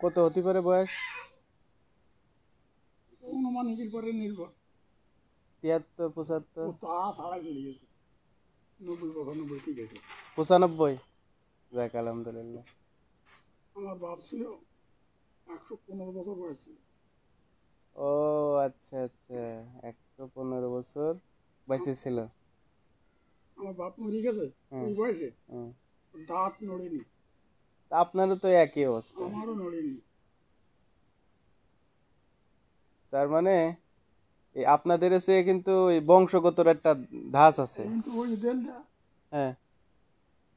কত হতে পারে বয়স? অনুমানিকের পরে নির্ভর। 73, 75? তা ছাড়াই চলে গেছে, 90, 95 ঠিক আছে। 95? যাক আলহামদুলিল্লাহ। আমার বাপ ছিল 115 বছর বয়স ছিল। ও আচ্ছা আচ্ছা, 115 বছর বেঁচে ছিল। আমার বাপ মরে গেছে ওই বয়সে, দাঁত নড়েনি। আপনারও তো একই অবস্থা। আমারও নড়েনি। তার মানে আপনাদের এসে কিন্তু বংশগতর একটা ধাঁচ আছে। কিন্তু ওই দেনটা হ্যাঁ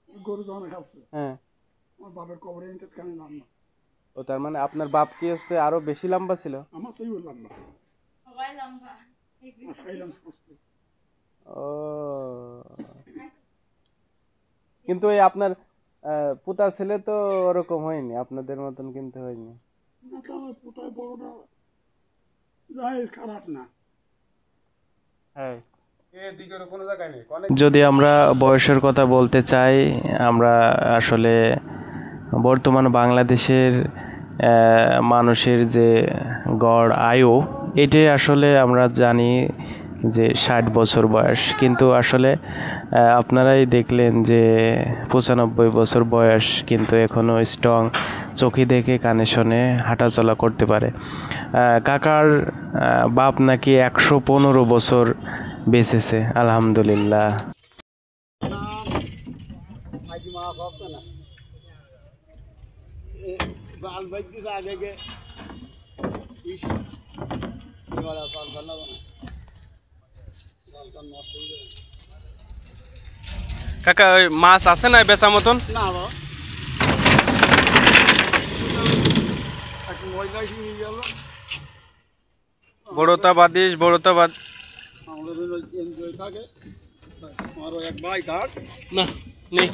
গরু যখন খাচ্ছে, হ্যাঁ। আমার বাপের কবরে এনতে কানে নাম না। ও তার মানে আপনার বাপ কি হচ্ছে আরো বেশি লম্বা ছিল? আমার সেই লম্বা, সবাই লম্বা, ও কিন্তু এই আপনার পুতা ছেলে তো ওরকম হয়নি, আপনাদের মতন কিন্তু হয়নি। আমার পুতায় বড়টা যাই খারাপ না। হ্যাঁ, যদি আমরা বয়সের কথা বলতে চাই, আমরা আসলে বর্তমান বাংলাদেশের মানুষের যে গড় আয়ু, এটাই আসলে আমরা জানি যে 60 বছর বয়স, কিন্তু আসলে আপনারাই দেখলেন যে 95 বছর বয়স কিন্তু এখনও স্ট্রং, চোখে দেখে কানে শোনে হাঁটাচলা করতে পারে। কাকার বাপ নাকি 115 বছর বেঁচেছে, আলহামদুলিল্লাহ। কাকা ওই মাছ আছে না বেচা মতন? না বড়তা বাদিস, বড়তা বাদ আমাদের এনজয় থাকে। আমারও এক ভাই কাঠ না নেই।